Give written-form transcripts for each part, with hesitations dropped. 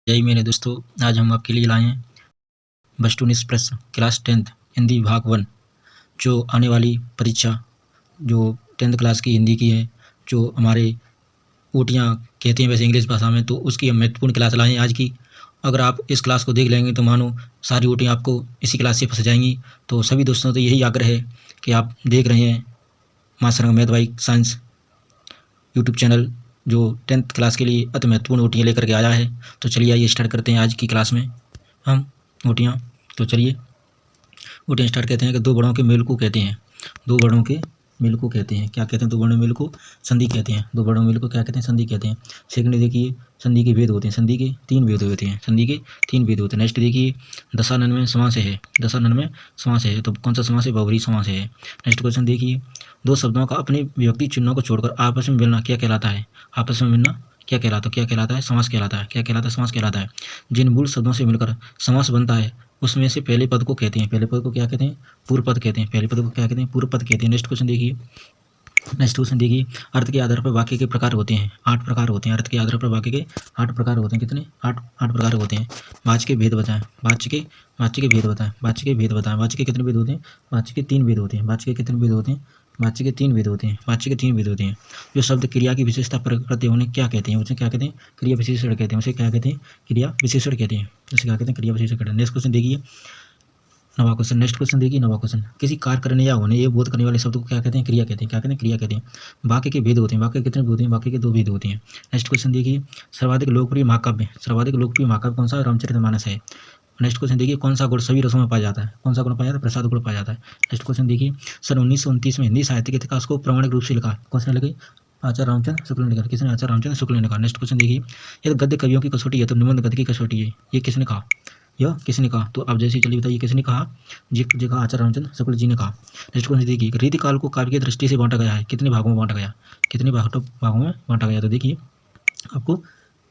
यही मेरे दोस्तों, आज हम आपके लिए लाए हैं बस 19 प्लस क्लास 10th हिंदी भाग 1। जो आने वाली परीक्षा जो 10th क्लास की हिंदी की है, जो हमारे ऊटियाँ कहते हैं वैसे इंग्लिश भाषा में, तो उसकी हम महत्वपूर्ण क्लास लाए हैं आज की। अगर आप इस क्लास को देख लेंगे तो मानो सारी ऊटियाँ आपको इसी क्लास से फंस जाएंगी। तो सभी दोस्तों तो यही आग्रह है कि आप देख रहे हैं master math by science YouTube channel, जो 10th क्लास के लिए अति महत्वपूर्ण ऊटियाँ लेकर के आया है। तो चलिए आइए स्टार्ट करते हैं आज की क्लास में हम ऊटियाँ। तो चलिए ऊटियाँ स्टार्ट करते हैं कि दो बड़ों के मेल को कहते हैं। दो बड़ों के मेल को कहते हैं, क्या कहते हैं? दो बड़ों मेल को संधि कहते हैं। दो बड़ों मेल को क्या कहते हैं? संधि कहते हैं। सेकंड देखिए, संधि के भेद होते हैं। संधि के 3 भेद होते हैं। संधि के 3 भेद होते हैं। नेक्स्ट देखिए, दशानन में समास है। दशानन में समास है, तो कौन सा समास है? बहुब्रीहि समास है। नेक्स्ट क्वेश्चन देखिए, दो शब्दों का अपने विभक्ति चिन्हों को छोड़कर आपस में मिलना क्या कहलाता है? आपस में मिलना क्या कहलाता है? समास कहलाता है। क्या कहलाता है? समास कहलाता है। जिन मूल शब्दों से मिलकर समास बनता है उसमें से पहले पद को कहते हैं। पहले पद को क्या कहते हैं? पूर्व पद कहते हैं। पहले पद को क्या कहते हैं? पूर्व पद कहते हैं। नेक्स्ट क्वेश्चन देखिए, अर्थ के आधार पर वाक्य के प्रकार होते हैं। 8 प्रकार होते हैं। अर्थ के आधार पर वाक्य के 8 प्रकार होते हैं। कितने? 8 प्रकार होते हैं। वाच्य के भेद बताएं। वाच्य के भेद बताएं। वाच्य के भेद बताएं। वाच्य के कितने भेद होते हैं? वाच्य के 3 भेद होते हैं। वाच्य के कितने भेद होते हैं? वाच्य के 3 भेद होते हैं। वाच्य के 3 भेद होते हैं। जो शब्द क्रिया की विशेषता प्रकट करते हैं उन्हें क्या कहते हैं? उसे क्या कहते हैं? क्रिया विशेषण कहते हैं। उसे क्या कहते हैं? क्रिया विशेषण कहते हैं। उसे क्या कहते हैं? क्रिया विशेषण कहते हैं। नेक्स्ट क्वेश्चन देखिए, नवा क्वेश्चन। नेक्स्ट क्वेश्चन देखिए, नवा क्वेश्चन। किसी कार्य करने या होने या बोध करने वाले शब्द को क्या कहते हैं? क्रिया कहते हैं। क्या कहते हैं? क्रिया कहते हैं। वाक्य के भेद होते हैं। वाक्य के कितने भेद होते हैं? वाक्य के 2 भेद होते हैं। नेक्स्ट क्वेश्चन देखिए, सर्वाधिक लोकप्रिय महाकाव्य कौन सा? रामचरितमानस है। नेक्स्ट क्वेश्चन देखिए, कौन सा गुण सभी रसों में पाया जाता है? कौन सा गुण पाया जाता है? प्रसाद गुण पाया जाता है। नेक्स्ट क्वेश्चन देखिए, सन 1929 में हिंदी साहित्य के इतिहास को प्रमाणिक रूप से लिखा कौन सा लिखे? आचार्य रामचंद्र शुक्ल ने लिखा। किसने? आचार्य रामचंद्र शुक्ल ने लिखा। नेक्स्ट क्वेश्चन देखिए, यदि गद्य कवियों की कसौटी है तो निबंध गद्य की कसौटी है, ये किसने कहा? यह किसने कहा? तो आप जैसे चलिए बताइए किसने कहा? जी कहा आचार्य रामचंद्र शुक्ल जी ने कहा। नेक्स्ट क्वेश्चन देखिए, रीतिकाल को काव्य की दृष्टि से बांटा गया है। कितने भागों में बांटा गया? कितने भागों में बांटा गया? तो देखिए आपको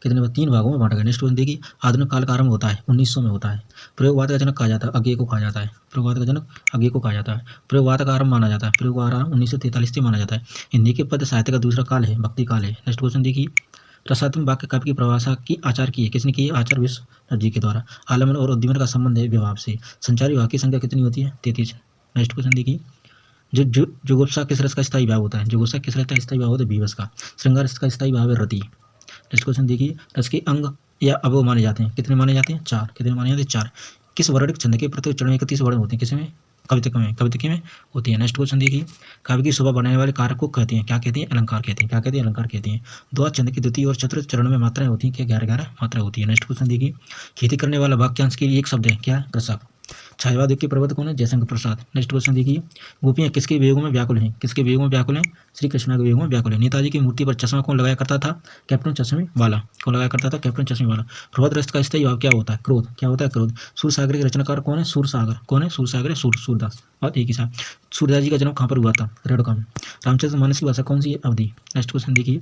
कितने 3 भागों में बांटा गया। नेक्स्ट क्वेश्चन देखिए, आधुनिक काल का आरंभ होता है 1900 में होता है। प्रयोगवाद का जनक कहा जाता है, अज्ञेय को कहा जाता है। प्रयोगवाद का जनक अज्ञेय को कहा जाता है। प्रयोगवाद का आरंभ माना जाता है। प्रयोगवाद 1943 से माना जाता है। हिंदी के पद साहित्य का दूसरा काल है, भक्ति काल है। नेक्स्ट क्वेश्चन देखिए, रसात्मक वाक्य काव्य की परिभाषा की आचार की है। किसने की है? आचार्य विश्वनाथ जी के द्वारा। आलम्बन और उद्दीपन का संबंध है विभाव से। संचारी वाक्य की संख्या कितनी होती है? 33। नेक्स्ट क्वेश्चन देखिए, जुगुप्सा किस रस का स्थायी भाव होता है? जुगुप्सा किस रस का स्थायी भाव होता है? बीभत्स का। श्रृंगार रस का स्थायी भाव है रति। नेक्स्ट क्वेश्चन देखिए, रस के अंग या अवयव माने जाते हैं। कितने माने जाते हैं? 4। कितने माने जाते हैं? 4। किस वर्णिक छंद के प्रत्येक चरण में 31 वर्ण होते हैं? किसमें? कविता में होती है। नेक्स्ट क्वेश्चन देखिए, काव्य की शोभा बढ़ाने वाले कारक को कहते हैं। क्या कहते हैं? अलंकार कहते हैं। क्या कहते हैं? अलंकार कहते हैं। द्वितीय छंद की द्वितीय और चतुर्थ चरण में मात्राएं होती हैं। क्या? 11 मात्रा होती है। नेक्स्ट क्वेश्चन देखिए, खेती करने वाला वाक्यांश के लिए एक शब्द है। क्या? कृषक। छायावाद के प्रवर्तक कौन है? जयशंकर प्रसाद। नेक्स्ट क्वेश्चन देखिए, गोपियाँ किसके वियोगों में व्याकुल हैं? किसके वियोगों में व्याकुल हैं? श्री कृष्ण के वियोगों में व्याकुल है। नेताजी की मूर्ति पर चश्मा कौन लगाया करता था? कैप्टन चश्मे वाला। कौन लगाया करता था? कैप्टन चश्मे वाला। प्रभात रस का स्थायी भाव क्या होता है? क्रोध। क्या होता है? क्रोध। सूरसागर के रचनाकार कौन है? सूरसागर। कौन है? सूरसागर सूरदास। बात एक ही साथ। सूरदास जी का जन्म कहाँ पर हुआ था? रेणुका में। रामचरित मानस की भाषा कौन सी है? अवधि। नेक्स्ट क्वेश्चन देखिए,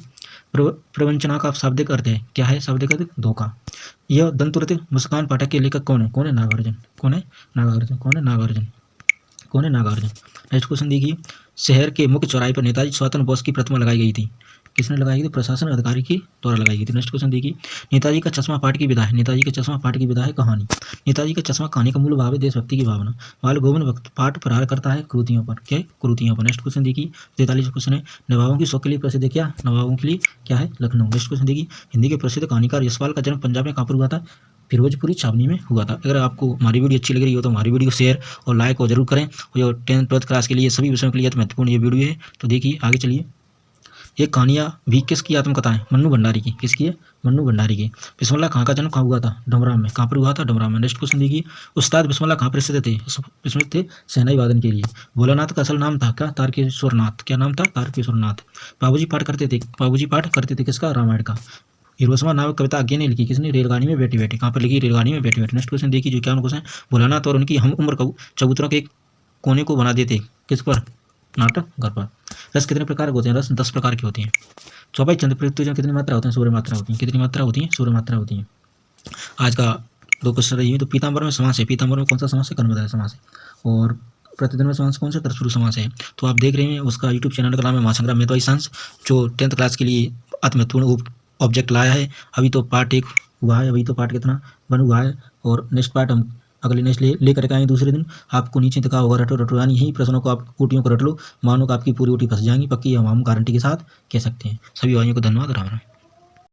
प्रवंचना का शाब्दिक अर्थ है। क्या है शाब्दिक अर्थ? धोखा। यह दंतुरथ मुस्कान पाठक के लेखक कौन है? कौन है? नागार्जुन। कौन है? नागार्जुन। कौन है? नागार्जुन। कौन है? नागार्जुन। नेक्स्ट क्वेश्चन देखिए, शहर के मुख्य चौराहे पर नेताजी सुभाष बोस की प्रतिमा लगाई गई थी। किसने लगाई गई थी? प्रशासन अधिकारी के द्वारा लगाई गई थी। नेक्स्ट क्वेश्चन देखिए, नेताजी का चश्मा पाठ की विधा है। नेताजी का चश्मा पाठ की विधा है कहानी। नेताजी का चश्मा कहानी का मूल भाव है देशभक्ति की भावना। बाल गोविंद भक्त पाठ प्रहार करता है कृतियों पर। क्या? कृतियों पर। नेक्स्ट क्वेश्चन देखिए, 43 क्वेश्चन है, नवाबों की शौक के लिए प्रसिद्ध है। क्या? नवाबों के लिए क्या है? लखनऊ। नेक्स्ट क्वेश्चन देखिए, हिंदी के प्रसिद्ध कहानीकार यशपाल का जन्म पंजाब में कहाँ पर हुआ था? फिरोजपुरी छावनी में हुआ था। अगर आपको हमारी वीडियो अच्छी लग रही हो तो हमारी वीडियो शेयर और लाइक और जरूर करें। और जो 10th 12th क्लास के लिए सभी विषयों के लिए महत्वपूर्ण ये वीडियो है। तो देखिए आगे चलिए, ये कहानियाँ भी किसकी आत्मकथा है? मन्नू भंडारी की। किसकी है? मन्नू भंडारी की। बिस्मिल्लाह खां का जन्म कहाँ हुआ था? डमराम में। कहाँ पर हुआ था? डमराम में। नेक्स्ट क्वेश्चन देखिए, उस्ताद बिस्मिल्लाह खां प्रसिद्ध थे? इसमें थे शहनाई वादन के लिए। भोलानाथ का असल नाम था क्या? तारकेश्वरनाथ। क्या नाम था? तारकेश्वरनाथ। बाबूजी पाठ करते थे किसका? रामायण का। हिरोशिमा नामक कविता अज्ञे ने लिखी। किसने? रेलगाड़ी में बैठी बैठी। कहाँ पर लिखी? रेलगाड़ी में बैठी बैठी। नेक्स्ट क्वेश्चन देखिए, जो क्या क्वेश्चन, भोलानाथ और उनकी हम उम्र चबूतरों के कोने को बना देते किस पर? नाटक घर पर। रस कितने प्रकार के होते हैं? रस 10 प्रकार के होते हैं। चौपाई चंद प्रयुक्त कितनी मात्रा होती है? सूर्य मात्रा होती है। कितनी मात्रा होती है? सूर्य मात्रा होती है। आज का 2 क्वेश्चन रही है। तो पीताम्बर में समास है। पीताम्बर में कौन सा समास है? कर्मधारय समास है। और प्रतिदिन में समास कौन सा? तत्पुरुष समास है। तो आप देख रहे हैं उसका यूट्यूब चैनल का नाम है महासंग्राम मैथ बाई साइंस, जो 10th क्लास के लिए अति महत्वपूर्ण ऑब्जेक्ट लाया है। अभी तो पार्ट 1 हुआ है। अभी तो पार्ट कितना 1 हुआ है और नेक्स्ट पार्ट हम अगले नेक्स्ट लेकर के आएंगे दूसरे दिन। आपको नीचे दिखा होगा रटो रटो, यानी यही प्रश्नों को आप कोटियों को रट लो, मानो कि आपकी पूरी ओटी फंस जाएंगी पक्की, हम गारंटी के साथ कह सकते हैं। सभी भाइयों को धन्यवाद। राम राम।